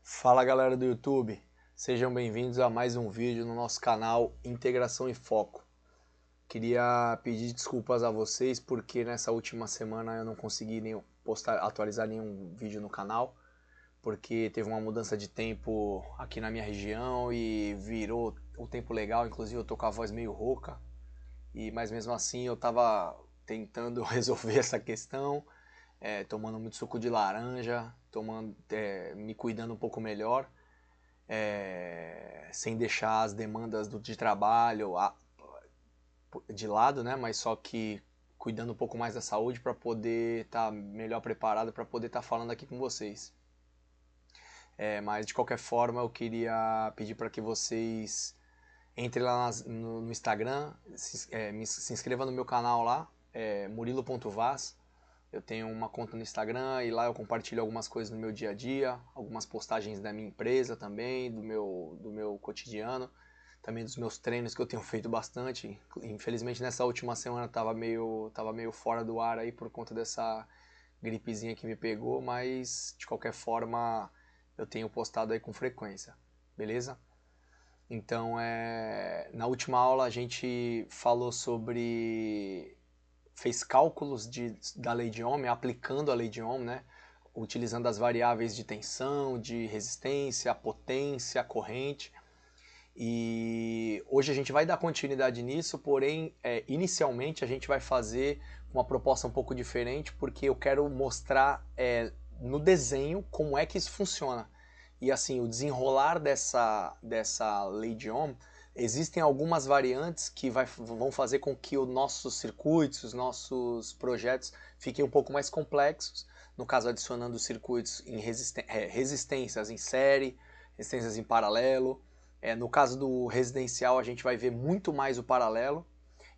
Fala galera do YouTube, sejam bem-vindos a mais um vídeo no nosso canal Integração e Foco. Queria pedir desculpas a vocês porque nessa última semana eu não consegui atualizar nenhum vídeo no canal, porque teve uma mudança de tempo aqui na minha região e virou o tempo legal, inclusive eu tô com a voz meio rouca, mas mesmo assim eu tava tentando resolver essa questão, tomando muito suco de laranja, me cuidando um pouco melhor, sem deixar as demandas de trabalho de lado, né? Mas só que cuidando um pouco mais da saúde para poder estar melhor preparado para poder estar falando aqui com vocês. Mas de qualquer forma eu queria pedir para que vocês entrem lá no Instagram, se inscreva no meu canal lá, murilo.vaz. Eu tenho uma conta no Instagram e lá eu compartilho algumas coisas no meu dia a dia, algumas postagens da minha empresa também, do meu cotidiano, também dos meus treinos que eu tenho feito bastante. Infelizmente nessa última semana tava meio fora do ar aí por conta dessa gripezinha que me pegou, mas de qualquer forma eu tenho postado aí com frequência, beleza? Então, na última aula a gente falou fez cálculos da lei de Ohm, aplicando a lei de Ohm, né? Utilizando as variáveis de tensão, de resistência, potência, corrente. E hoje a gente vai dar continuidade nisso, porém, inicialmente a gente vai fazer uma proposta um pouco diferente, porque eu quero mostrar no desenho como é que isso funciona. E assim, o desenrolar dessa lei de Ohm, existem algumas variantes que vão fazer com que os nossos circuitos, os nossos projetos fiquem um pouco mais complexos, no caso adicionando circuitos em resistências em série, resistências em paralelo. No caso do residencial a gente vai ver muito mais o paralelo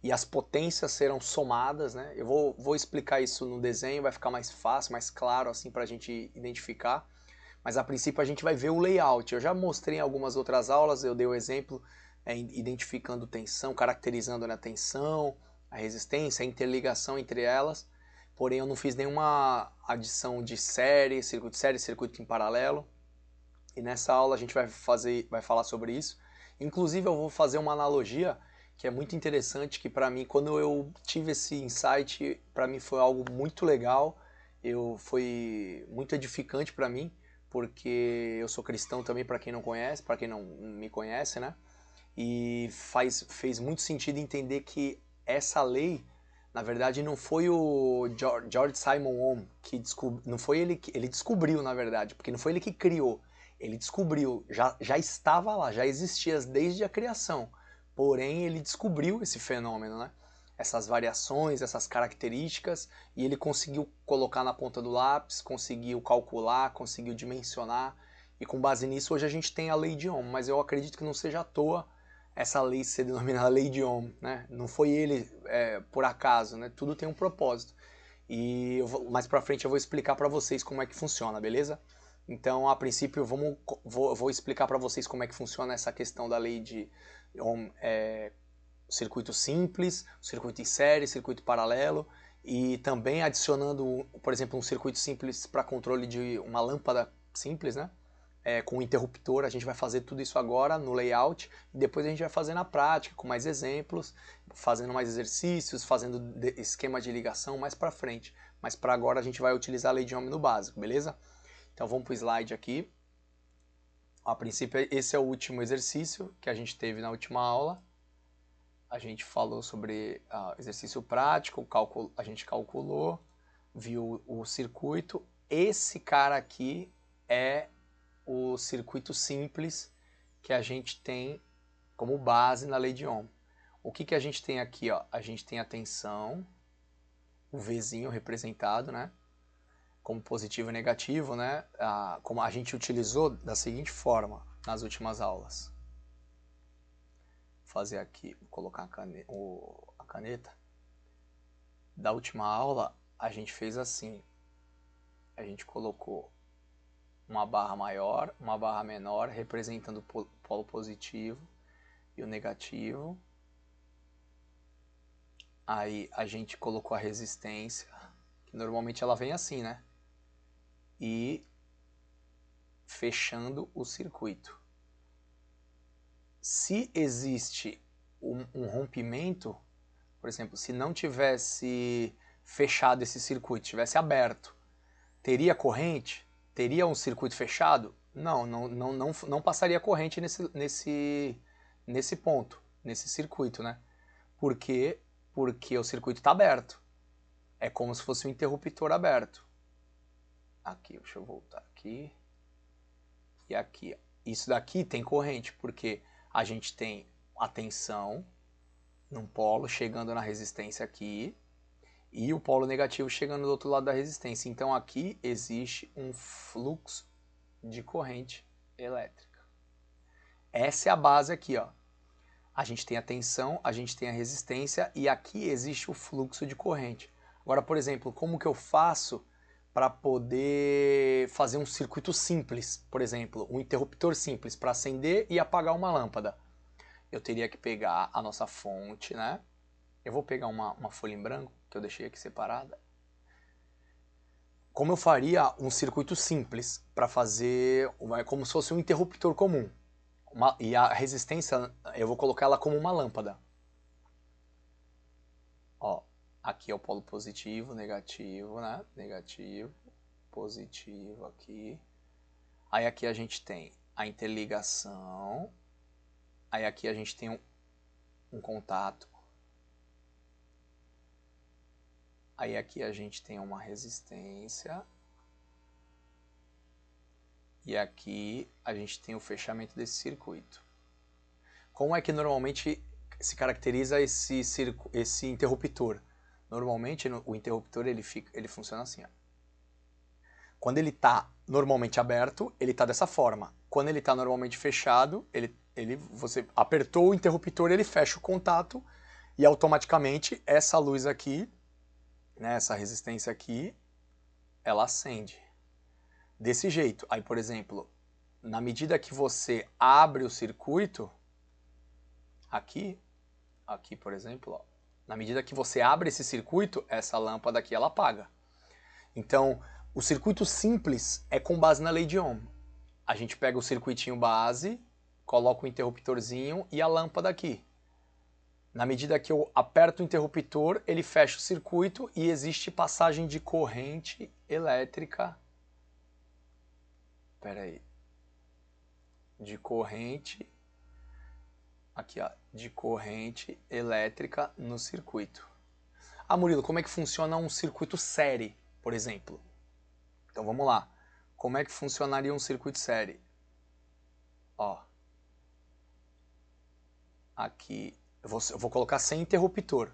e as potências serão somadas, né? Eu vou explicar isso no desenho, vai ficar mais fácil, mais claro assim para a gente identificar. Mas a princípio a gente vai ver o layout. Eu já mostrei em algumas outras aulas, eu dei o exemplo identificando tensão, caracterizando a tensão, a resistência, a interligação entre elas. Porém eu não fiz nenhuma adição de série, circuito em paralelo. E nessa aula a gente vai falar sobre isso. Inclusive eu vou fazer uma analogia que é muito interessante, que para mim, quando eu tive esse insight, para mim foi algo muito legal, foi muito edificante para mim, porque eu sou cristão também, para quem não conhece, para quem não me conhece, né? E fez muito sentido entender que essa lei, na verdade, não foi o George Simon Ohm que descobriu, não foi ele descobriu, na verdade, porque não foi ele que criou, ele descobriu, já estava lá, já existia desde a criação, porém ele descobriu esse fenômeno, né? Essas variações, essas características, e ele conseguiu colocar na ponta do lápis, conseguiu calcular, conseguiu dimensionar, e com base nisso hoje a gente tem a lei de Ohm, mas eu acredito que não seja à toa essa lei ser denominada lei de Ohm, né? Não foi ele por acaso, né? Tudo tem um propósito. E mais pra frente eu vou explicar para vocês como é que funciona, beleza? Então, a princípio, vou explicar para vocês como é que funciona essa questão da lei de Ohm, circuito simples, circuito em série, circuito paralelo, e também adicionando, por exemplo, um circuito simples para controle de uma lâmpada simples, né? Com um interruptor, a gente vai fazer tudo isso agora no layout e depois a gente vai fazer na prática, com mais exemplos, fazendo mais exercícios, fazendo esquema de ligação mais para frente. Mas para agora a gente vai utilizar a lei de Ohm no básico, beleza? Então vamos para o slide aqui. A princípio, esse é o último exercício que a gente teve na última aula. A gente falou sobre exercício prático, a gente calculou, viu o circuito. Esse cara aqui é o circuito simples que a gente tem como base na lei de Ohm. O que a gente tem aqui? Ó? A gente tem a tensão, o Vzinho representado, né? Como positivo e negativo, né? Como a gente utilizou da seguinte forma nas últimas aulas. Vou fazer aqui, vou colocar a caneta. Da última aula, a gente fez assim. A gente colocou uma barra maior, uma barra menor, representando o polo positivo e o negativo. Aí a gente colocou a resistência, que normalmente ela vem assim, né? E fechando o circuito. Se existe um rompimento, por exemplo, se não tivesse fechado esse circuito, tivesse aberto, teria corrente? Teria um circuito fechado? Não passaria corrente nesse ponto, nesse circuito, né? Por quê? Porque o circuito está aberto. É como se fosse um interruptor aberto. Aqui, deixa eu voltar aqui. E aqui. Isso daqui tem corrente, porque a gente tem a tensão num polo chegando na resistência aqui e o polo negativo chegando do outro lado da resistência. Então aqui existe um fluxo de corrente elétrica. Essa é a base aqui, ó. A gente tem a tensão, a gente tem a resistência e aqui existe o fluxo de corrente. Agora, por exemplo, como que eu faço para poder fazer um circuito simples? Por exemplo, um interruptor simples para acender e apagar uma lâmpada. Eu teria que pegar a nossa fonte, né? Eu vou pegar uma folha em branco, que eu deixei aqui separada. Como eu faria um circuito simples para fazer, como se fosse um interruptor comum. E a resistência, eu vou colocar ela como uma lâmpada. Ó, aqui é o polo positivo, negativo, né? Negativo, positivo aqui. Aí aqui a gente tem a interligação. Aí aqui a gente tem um contato. Aí aqui a gente tem uma resistência. E aqui a gente tem o fechamento desse circuito. Como é que normalmente se caracteriza esse interruptor? Normalmente o interruptor ele funciona assim, ó. Quando ele está normalmente aberto, ele está dessa forma. Quando ele está normalmente fechado, você apertou o interruptor, ele fecha o contato e automaticamente essa luz aqui, né, essa resistência aqui, ela acende. Desse jeito. Aí, por exemplo, na medida que você abre o circuito, aqui, por exemplo, ó, na medida que você abre esse circuito, essa lâmpada aqui ela apaga. Então, o circuito simples é com base na lei de Ohm. A gente pega o circuitinho base, coloca o interruptorzinho e a lâmpada aqui. Na medida que eu aperto o interruptor, ele fecha o circuito e existe passagem de corrente elétrica. Espera aí. De corrente. Aqui, ó. De corrente elétrica no circuito. Ah, Murilo, como é que funciona um circuito série, por exemplo? Então vamos lá. Como é que funcionaria um circuito série? Ó. Aqui. Eu vou colocar sem interruptor.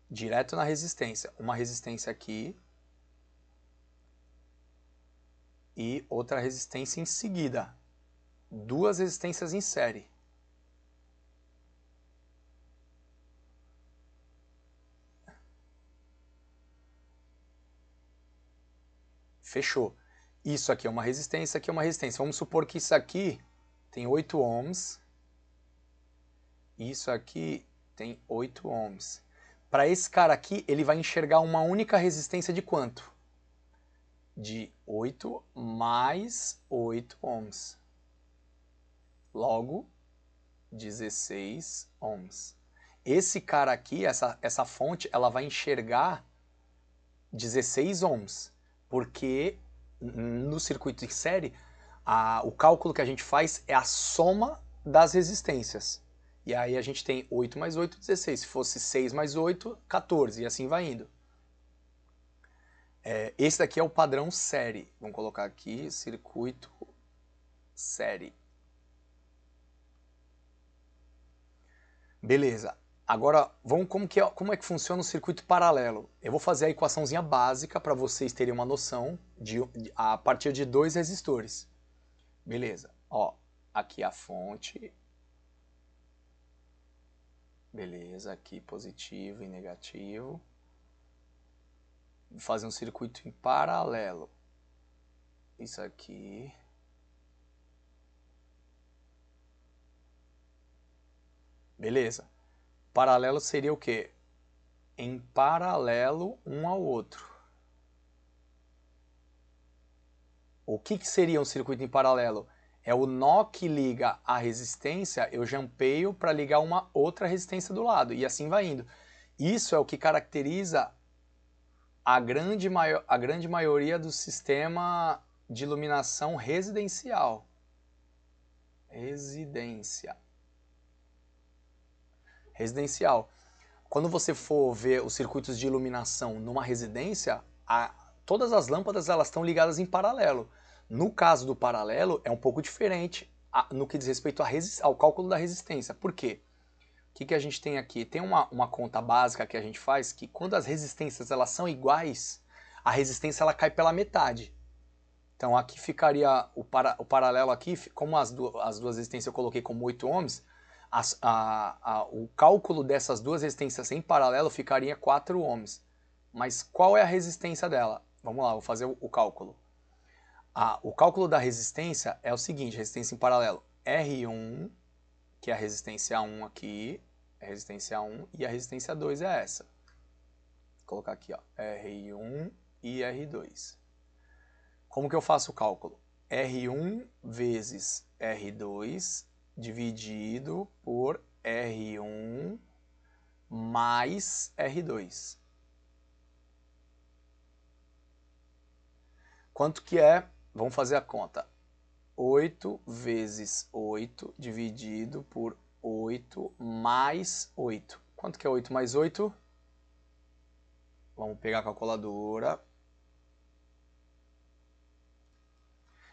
Direto na resistência. Uma resistência aqui. E outra resistência em seguida. Duas resistências em série. Fechou. Isso aqui é uma resistência, aqui é uma resistência. Vamos supor que isso aqui tem 8 ohms. Isso aqui tem 8 ohms. Para esse cara aqui, ele vai enxergar uma única resistência de quanto? De 8 mais 8 ohms. Logo, 16 ohms. Esse cara aqui, essa fonte, ela vai enxergar 16 ohms. Porque no circuito de série, o cálculo que a gente faz é a soma das resistências. E aí a gente tem 8 mais 8, 16. Se fosse 6 mais 8, 14. E assim vai indo. Esse daqui é o padrão série. Vamos colocar aqui, circuito série. Beleza. Agora, como é que funciona o circuito paralelo? Eu vou fazer a equaçãozinha básica para vocês terem uma noção a partir de 2 resistores. Beleza. Ó, aqui a fonte. Beleza, aqui positivo e negativo. Vou fazer um circuito em paralelo. Isso aqui. Beleza. Paralelo seria o quê? Em paralelo um ao outro. O que seria um circuito em paralelo? É o nó que liga a resistência, eu jampeio para ligar uma outra resistência do lado, e assim vai indo. Isso é o que caracteriza a grande maioria do sistema de iluminação residencial. Residencial. Quando você for ver os circuitos de iluminação numa residência, todas as lâmpadas elas estão ligadas em paralelo. No caso do paralelo, é um pouco diferente no que diz respeito ao cálculo da resistência. Por quê? O que a gente tem aqui? Tem uma conta básica que a gente faz que quando as resistências elas são iguais, a resistência ela cai pela metade. Então aqui ficaria o paralelo aqui, como as duas resistências eu coloquei como 8 ohms, o cálculo dessas duas resistências em paralelo ficaria 4 ohms. Mas qual é a resistência dela? Vamos lá, vou fazer o cálculo. O cálculo da resistência é o seguinte, resistência em paralelo, R1, que é a resistência 1 aqui, a resistência 1, e a resistência 2 é essa. Vou colocar aqui, ó, R1 e R2. Como que eu faço o cálculo? R1 vezes R2 dividido por R1 mais R2. Quanto que é? Vamos fazer a conta. 8 vezes 8 dividido por 8 mais 8. Quanto que é 8 mais 8? Vamos pegar a calculadora.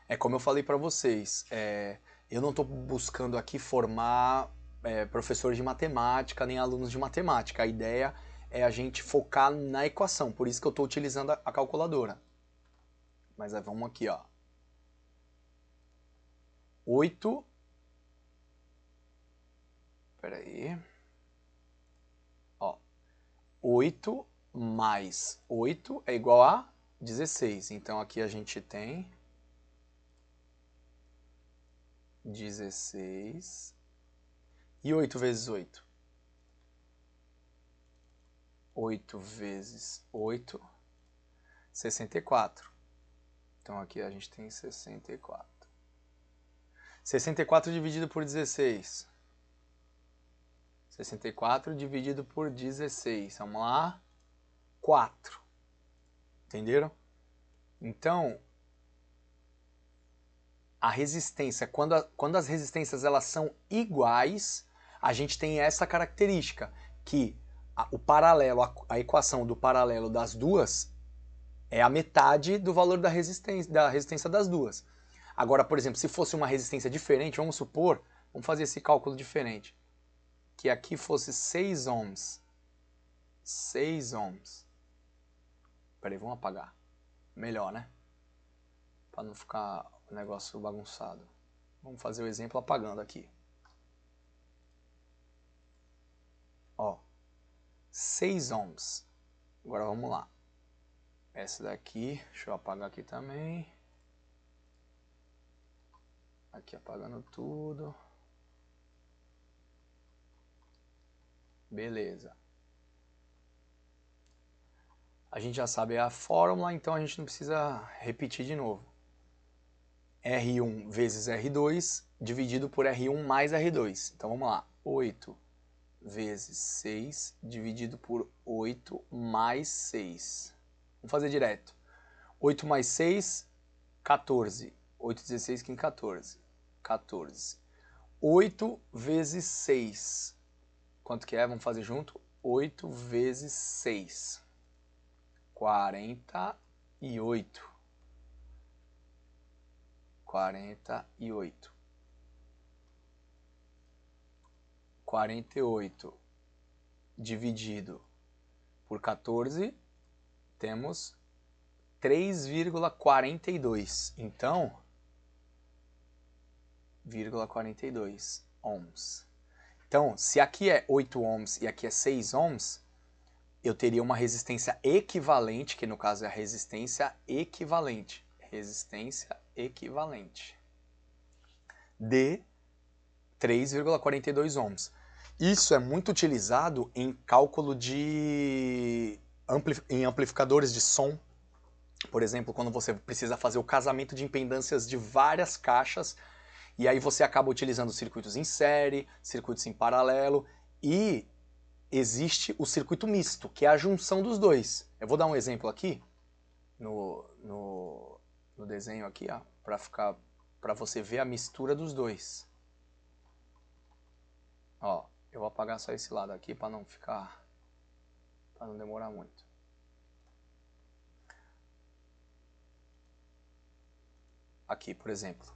É como eu falei para vocês, eu não estou buscando aqui formar professores de matemática nem alunos de matemática. A ideia é a gente focar na equação, por isso que eu estou utilizando a calculadora. Mas vamos aqui, ó. 8. Espera aí. Ó. 8 mais 8 é igual a 16. Então aqui a gente tem 16. E 8 vezes 8? 8 vezes 8, 64. Então aqui a gente tem 64. 64 dividido por 16. 64 dividido por 16. Vamos lá. 4. Entenderam? Então, a resistência, quando as resistências elas são iguais, a gente tem essa característica, que o paralelo, a equação do paralelo das duas é a metade do valor da resistência das duas. Agora, por exemplo, se fosse uma resistência diferente, vamos supor, vamos fazer esse cálculo diferente, que aqui fosse 6 ohms. 6 ohms. Peraí, vamos apagar. Melhor, né? Para não ficar o negócio bagunçado. Vamos fazer o exemplo apagando aqui. Ó, 6 ohms. Agora vamos lá. Essa daqui, deixa eu apagar aqui também. Aqui apagando tudo. Beleza. A gente já sabe a fórmula, então a gente não precisa repetir de novo. R1 vezes R2 dividido por R1 mais R2. Então vamos lá. 8 vezes 6 dividido por 8 mais 6. Vamos fazer direto. 8 mais 6, 14. 8 vezes 16, 15, 14. 14. 8 vezes 6. Quanto que é? Vamos fazer junto. 8 vezes 6. 48. 48. 48 dividido por 14, temos 3,42. Então, 0,42 ohms. Então, se aqui é 8 ohms e aqui é 6 ohms, eu teria uma resistência equivalente, que no caso é a resistência equivalente. Resistência equivalente de 3,42 ohms. Isso é muito utilizado em cálculo em amplificadores de som. Por exemplo, quando você precisa fazer o casamento de impedâncias de várias caixas, e aí você acaba utilizando circuitos em série, circuitos em paralelo, e existe o circuito misto, que é a junção dos dois. Eu vou dar um exemplo aqui, no desenho aqui, ó, para você ver a mistura dos dois. Ó, eu vou apagar só esse lado aqui para não demorar muito. Aqui, por exemplo.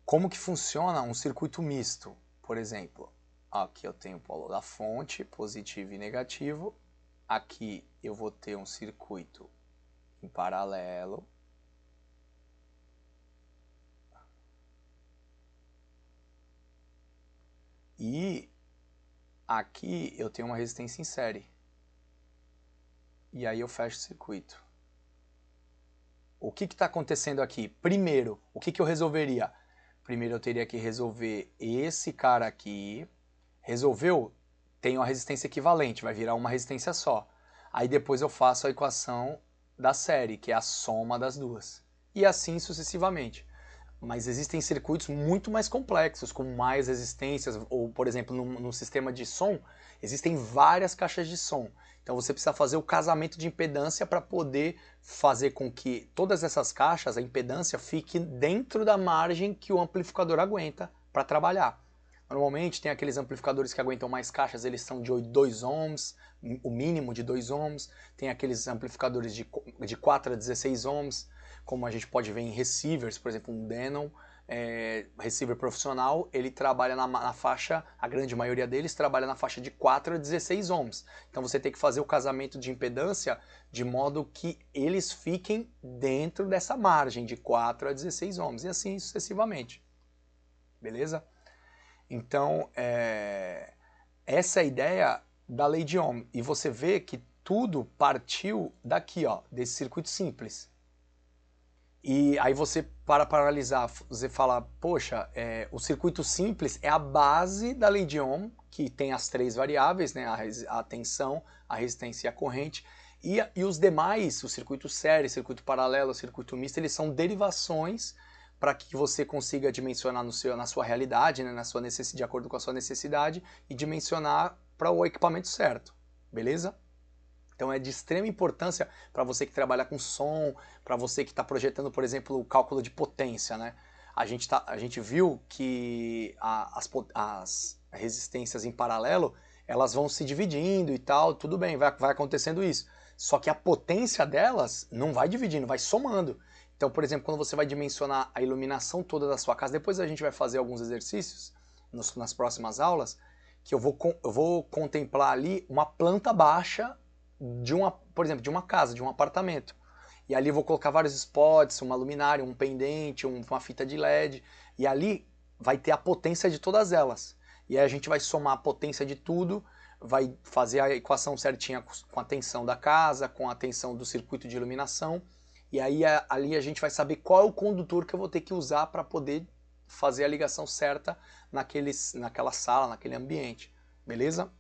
Como que funciona um circuito misto? Por exemplo, aqui eu tenho o polo da fonte, positivo e negativo. Aqui eu vou ter um circuito em paralelo. E aqui eu tenho uma resistência em série. E aí eu fecho o circuito. O que está acontecendo aqui? Primeiro, o que eu resolveria? Primeiro eu teria que resolver esse cara aqui. Resolveu? Tenho a resistência equivalente, vai virar uma resistência só. Aí depois eu faço a equação da série, que é a soma das duas. E assim sucessivamente. Mas existem circuitos muito mais complexos, com mais resistências, ou por exemplo, no sistema de som, existem várias caixas de som. Então você precisa fazer o casamento de impedância para poder fazer com que todas essas caixas, a impedância, fique dentro da margem que o amplificador aguenta para trabalhar. Normalmente tem aqueles amplificadores que aguentam mais caixas, eles são de 2 ohms, o mínimo de 2 ohms. Tem aqueles amplificadores de 4 a 16 ohms, como a gente pode ver em receivers, por exemplo, um Denon, receiver profissional, ele trabalha na faixa, a grande maioria deles trabalha na faixa de 4 a 16 ohms. Então você tem que fazer o casamento de impedância de modo que eles fiquem dentro dessa margem de 4 a 16 ohms, e assim sucessivamente. Beleza? Então, essa é a ideia da lei de Ohm. E você vê que tudo partiu daqui, ó, desse circuito simples. E aí você, para analisar, você fala, poxa, o circuito simples é a base da lei de Ohm, que tem as três variáveis, né, a tensão, a resistência e a corrente, e os demais, o circuito série, circuito paralelo, o circuito misto, eles são derivações para que você consiga dimensionar na sua realidade, né, de acordo com a sua necessidade, e dimensionar para o equipamento certo, beleza? Então é de extrema importância para você que trabalha com som, para você que está projetando, por exemplo, o cálculo de potência, né? A gente viu que as resistências em paralelo, elas vão se dividindo e tal, tudo bem, vai acontecendo isso. Só que a potência delas não vai dividindo, vai somando. Então, por exemplo, quando você vai dimensionar a iluminação toda da sua casa, depois a gente vai fazer alguns exercícios nas próximas aulas, que eu vou contemplar ali uma planta baixa por exemplo, de uma casa, de um apartamento. E ali eu vou colocar vários spots, uma luminária, um pendente, uma fita de LED, e ali vai ter a potência de todas elas. E aí a gente vai somar a potência de tudo, vai fazer a equação certinha com a tensão da casa, com a tensão do circuito de iluminação, e aí ali a gente vai saber qual é o condutor que eu vou ter que usar para poder fazer a ligação certa naquela sala, naquele ambiente. Beleza?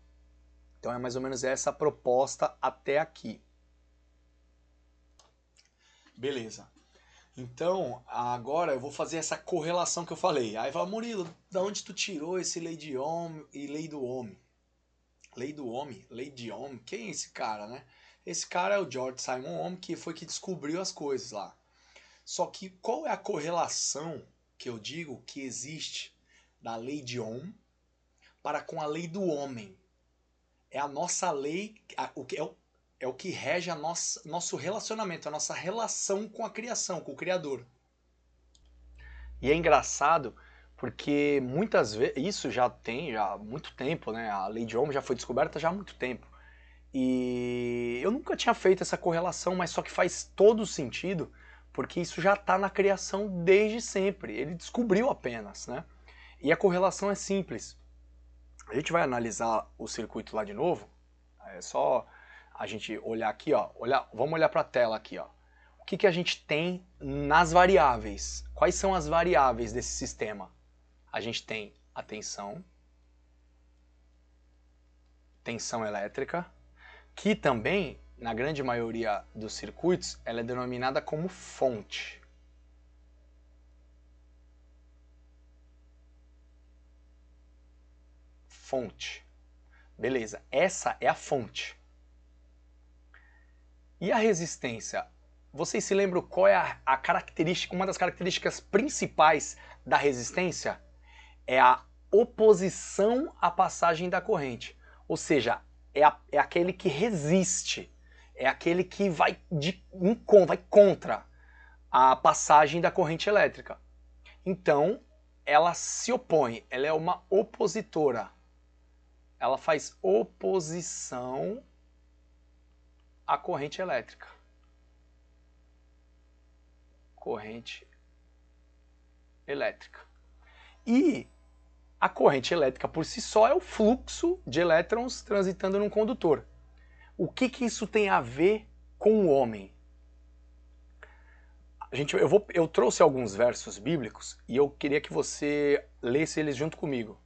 Então é mais ou menos essa a proposta até aqui. Beleza. Então, agora eu vou fazer essa correlação que eu falei. Aí fala, Murilo, da onde tu tirou esse lei de Ohm e lei do Ohm? Lei do Ohm? Lei de Ohm? Quem é esse cara, né? Esse cara é o George Simon Ohm, que foi que descobriu as coisas lá. Só que qual é a correlação que eu digo que existe da lei de Ohm para com a lei do homem? É a nossa lei, é o que rege nosso relacionamento, a nossa relação com a criação, com o Criador. E é engraçado porque muitas vezes, isso já tem há muito tempo, né? A lei de Ohm já foi descoberta já há muito tempo. E eu nunca tinha feito essa correlação, mas só que faz todo sentido, porque isso já está na criação desde sempre. Ele descobriu apenas, né? E a correlação é simples. A gente vai analisar o circuito lá de novo. É só a gente olhar aqui, ó. Vamos olhar para a tela aqui, ó. O que a gente tem nas variáveis? Quais são as variáveis desse sistema? A gente tem a tensão elétrica, que também na grande maioria dos circuitos, ela é denominada como fonte. Fonte. Beleza, essa é a fonte. E a resistência? Vocês se lembram qual é a característica, uma das características principais da resistência? É a oposição à passagem da corrente. Ou seja, é aquele que resiste, é aquele que vai contra a passagem da corrente elétrica. Então, ela se opõe, ela é uma opositora. Ela faz oposição à corrente elétrica. Corrente elétrica. E a corrente elétrica por si só é o fluxo de elétrons transitando num condutor. O que isso tem a ver com o homem? Eu trouxe alguns versos bíblicos e eu queria que você lesse eles junto comigo.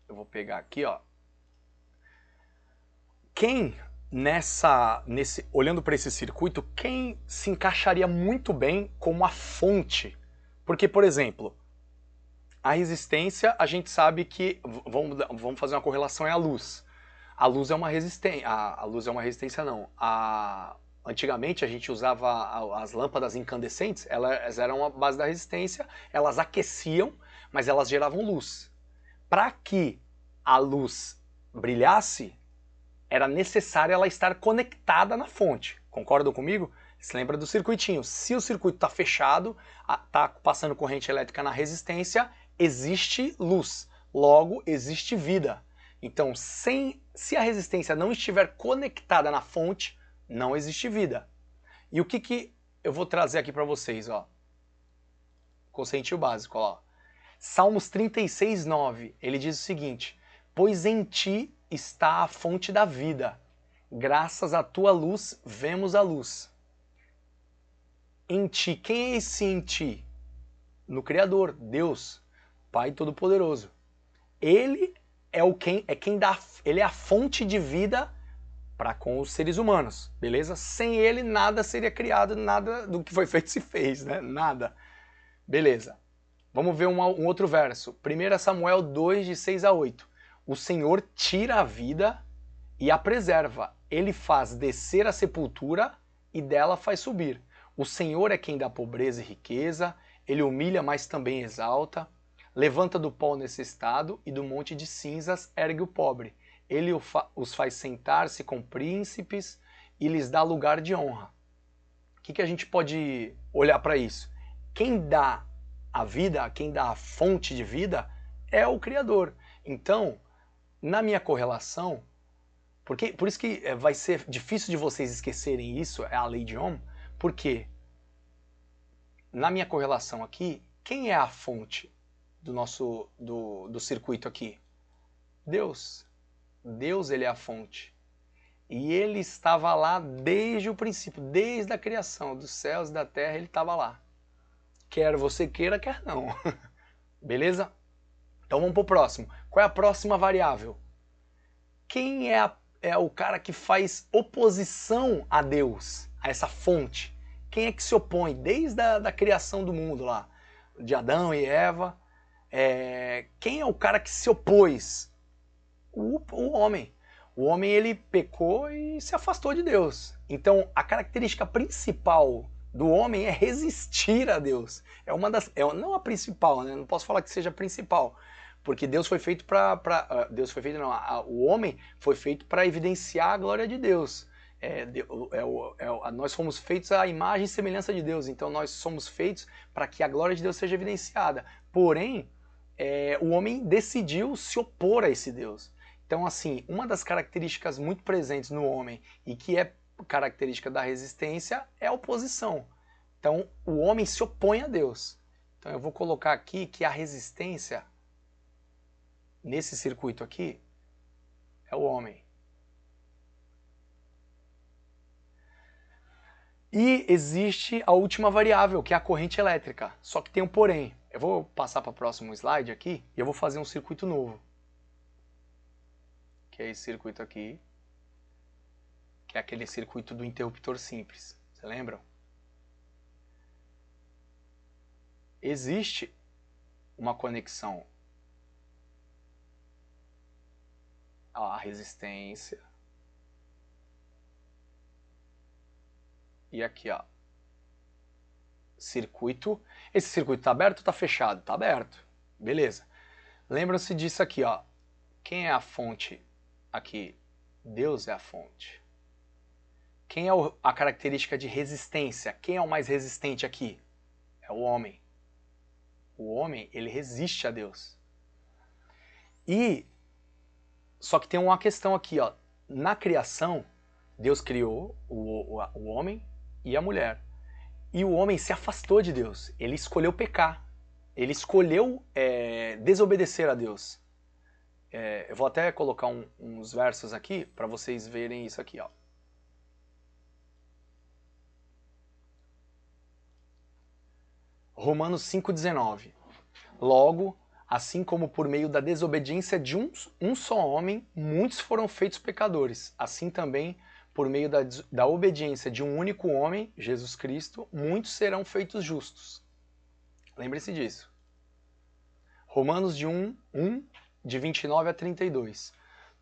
Eu vou pegar aqui, ó. Quem olhando para esse circuito, quem se encaixaria muito bem como a fonte? Porque, por exemplo, a resistência, a gente sabe que, vamos fazer uma correlação, é a luz. A luz é uma resistência, a luz é uma resistência não. Antigamente a gente usava as lâmpadas incandescentes, elas eram a base da resistência, elas aqueciam, mas elas geravam luz. Para que a luz brilhasse, era necessário ela estar conectada na fonte. Concordam comigo? Se lembra do circuitinho. Se o circuito está fechado, está passando corrente elétrica na resistência, existe luz. Logo, existe vida. Então, se a resistência não estiver conectada na fonte, não existe vida. E o que eu vou trazer aqui para vocês? Ó? Conceitinho básico. Ó. Salmos 36, 9, ele diz o seguinte: pois em ti está a fonte da vida, graças à tua luz vemos a luz. Em ti, quem é esse em ti? No Criador, Deus, Pai Todo-Poderoso. Ele ele é a fonte de vida para com os seres humanos, beleza? Sem ele nada seria criado, nada do que foi feito se fez, né? Nada. Beleza. Vamos ver um outro verso. 1 Samuel 2, de 6 a 8. O Senhor tira a vida e a preserva. Ele faz descer a sepultura e dela faz subir. O Senhor é quem dá pobreza e riqueza. Ele humilha, mas também exalta. Levanta do pó o necessitado e do monte de cinzas ergue o pobre. Ele os faz sentar-se com príncipes e lhes dá lugar de honra. O que a gente pode olhar para isso? Quem dá a vida, quem dá a fonte de vida é o Criador. Então, na minha correlação, por isso que vai ser difícil de vocês esquecerem isso, é a lei de Ohm, porque na minha correlação aqui, quem é a fonte do circuito aqui? Deus. Deus, ele é a fonte. E ele estava lá desde o princípio, desde a criação dos céus e da terra, ele estava lá. Quer você queira, quer não. Beleza? Então vamos para o próximo. Qual é a próxima variável? Quem é o cara que faz oposição a Deus, a essa fonte? Quem é que se opõe desde a criação do mundo lá, de Adão e Eva? Quem é o cara que se opôs? O homem. O homem, ele pecou e se afastou de Deus. Então, a característica principal do homem é resistir a Deus. Não a principal, né? Não posso falar que seja a principal, porque Deus foi feito o homem foi feito para evidenciar a glória de Deus. Nós fomos feitos à imagem e semelhança de Deus, então nós somos feitos para que a glória de Deus seja evidenciada. Porém, o homem decidiu se opor a esse Deus. Então, assim, uma das características muito presentes no homem e que é característica da resistência é a oposição. Então, o homem se opõe a Deus. Então, eu vou colocar aqui que a resistência, nesse circuito aqui, é o homem. E existe a última variável, que é a corrente elétrica. Só que tem um porém. Eu vou passar para o próximo slide aqui e eu vou fazer um circuito novo. Que é esse circuito aqui. que é aquele circuito do interruptor simples. Você lembram? Existe uma conexão à resistência. E aqui, ó, circuito. Esse circuito está aberto ou está fechado? Está aberto. Beleza. Lembram-se disso aqui, ó. Quem é a fonte aqui? Deus é a fonte. Quem é a característica de resistência? Quem é o mais resistente aqui? É o homem. O homem, ele resiste a Deus. E só que tem uma questão aqui, ó. Na criação, Deus criou o homem e a mulher. E o homem se afastou de Deus. Ele escolheu pecar. Ele escolheu desobedecer a Deus. Eu vou até colocar uns versos aqui para vocês verem isso aqui, ó. Romanos 5,19. Logo, assim como por meio da desobediência de um só homem, muitos foram feitos pecadores, assim também, por meio da obediência de um único homem, Jesus Cristo, muitos serão feitos justos. Lembre-se disso. Romanos de 1, de 29 a 32.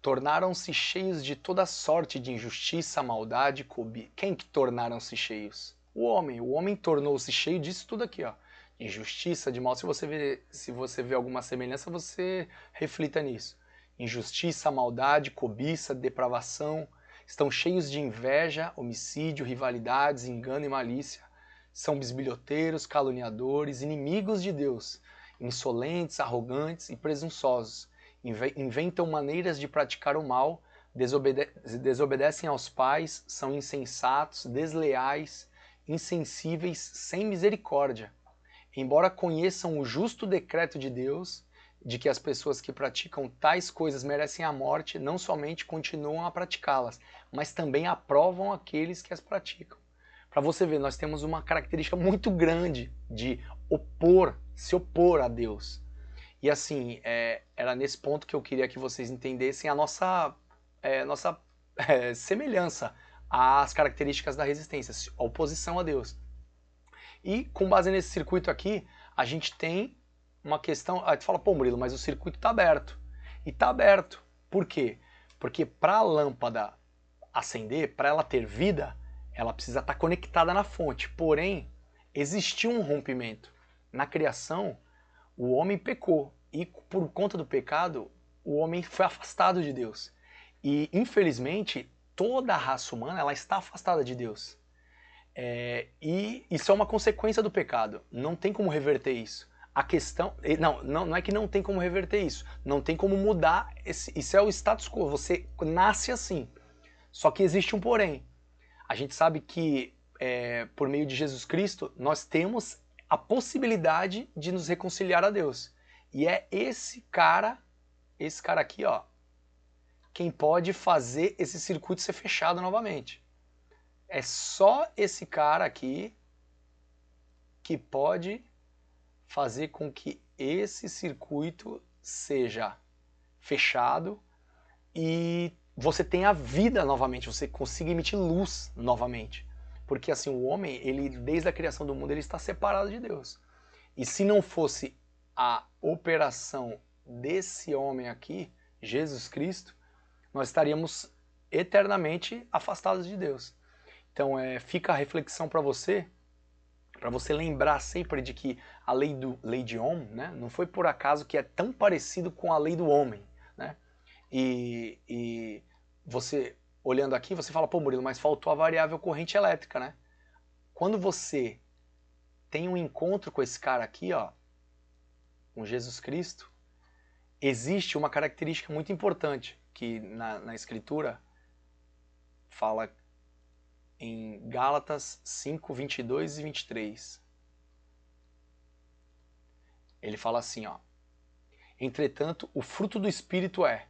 Tornaram-se cheios de toda sorte de injustiça, maldade, cobiça. Quem que tornaram-se cheios? O homem. O homem tornou-se cheio disso tudo aqui, ó. Injustiça, de mal. Se você vê alguma semelhança, você reflita nisso. Injustiça, maldade, cobiça, depravação. Estão cheios de inveja, homicídio, rivalidades, engano e malícia. São bisbilhoteiros, caluniadores, inimigos de Deus, insolentes, arrogantes e presunçosos. Inventam maneiras de praticar o mal, desobedecem aos pais, são insensatos, desleais, insensíveis, sem misericórdia. Embora conheçam o justo decreto de Deus, de que as pessoas que praticam tais coisas merecem a morte, não somente continuam a praticá-las, mas também aprovam aqueles que as praticam. Para você ver, nós temos uma característica muito grande de se opor a Deus. E assim, era nesse ponto que eu queria que vocês entendessem a nossa semelhança às características da resistência, a oposição a Deus. E com base nesse circuito aqui, a gente tem uma questão. Aí tu fala, pô, Murilo, mas o circuito está aberto. E está aberto. Por quê? Porque para a lâmpada acender, para ela ter vida, ela precisa estar conectada na fonte. Porém, existiu um rompimento. Na criação, o homem pecou. E por conta do pecado, o homem foi afastado de Deus. E, infelizmente, toda a raça humana ela está afastada de Deus. E isso é uma consequência do pecado. Não tem como reverter isso. A questão... Não é que não tem como reverter isso. Não tem como mudar. Isso é o status quo. Você nasce assim. Só que existe um porém. A gente sabe que, por meio de Jesus Cristo, nós temos a possibilidade de nos reconciliar a Deus. E é esse cara aqui, ó, quem pode fazer esse circuito ser fechado novamente. É só esse cara aqui que pode fazer com que esse circuito seja fechado e você tenha vida novamente, você consiga emitir luz novamente. Porque assim, o homem, ele desde a criação do mundo, ele está separado de Deus. E se não fosse a operação desse homem aqui, Jesus Cristo, nós estaríamos eternamente afastados de Deus. Então fica a reflexão para você lembrar sempre de que a lei de Ohm, né, não foi por acaso que é tão parecido com a lei do homem. Né? E você, olhando aqui, você fala, pô, Murilo, mas faltou a variável corrente elétrica, né? Quando você tem um encontro com esse cara aqui, ó, com Jesus Cristo, existe uma característica muito importante que na Escritura fala em Gálatas 5, 22 e 23. Ele fala assim, ó: entretanto, o fruto do Espírito é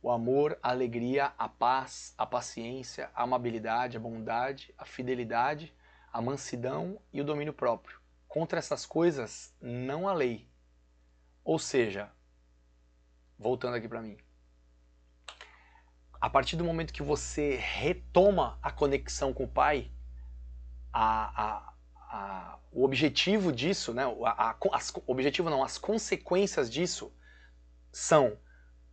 o amor, a alegria, a paz, a paciência, a amabilidade, a bondade, a fidelidade, a mansidão e o domínio próprio. Contra essas coisas não há lei. Ou seja, voltando aqui para mim, a partir do momento que você retoma a conexão com o Pai, o objetivo disso, né, as consequências disso são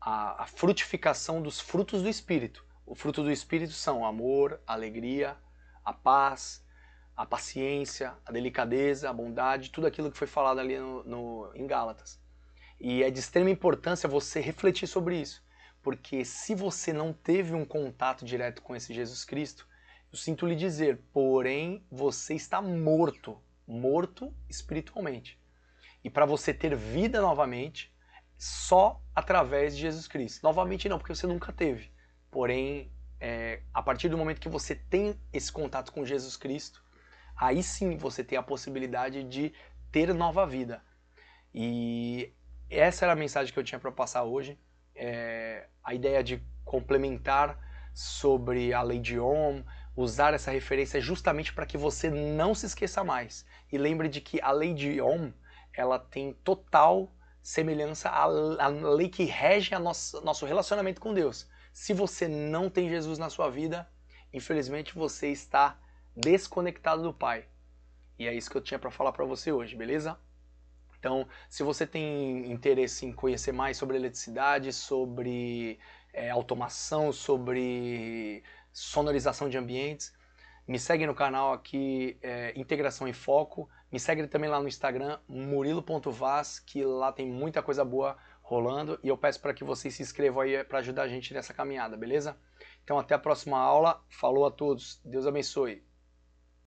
a frutificação dos frutos do Espírito. O fruto do Espírito são amor, alegria, a paz, a paciência, a delicadeza, a bondade, tudo aquilo que foi falado ali em Gálatas. E é de extrema importância você refletir sobre isso, porque se você não teve um contato direto com esse Jesus Cristo, eu sinto lhe dizer, porém você está morto espiritualmente. E para você ter vida novamente, só através de Jesus Cristo. Novamente não, porque você nunca teve. Porém, a partir do momento que você tem esse contato com Jesus Cristo, aí sim você tem a possibilidade de ter nova vida. E essa era a mensagem que eu tinha para passar hoje. A ideia de complementar sobre a lei de Ohm, usar essa referência justamente para que você não se esqueça mais. E lembre de que a lei de Ohm, ela tem total semelhança à lei que rege nosso relacionamento com Deus. Se você não tem Jesus na sua vida, infelizmente você está desconectado do Pai. E é isso que eu tinha para falar para você hoje, beleza? Então, se você tem interesse em conhecer mais sobre eletricidade, sobre automação, sobre sonorização de ambientes, me segue no canal aqui, Integração em Foco. Me segue também lá no Instagram, murilo.vaz, que lá tem muita coisa boa rolando. E eu peço para que vocês se inscrevam aí para ajudar a gente nessa caminhada, beleza? Então até a próxima aula. Falou a todos. Deus abençoe.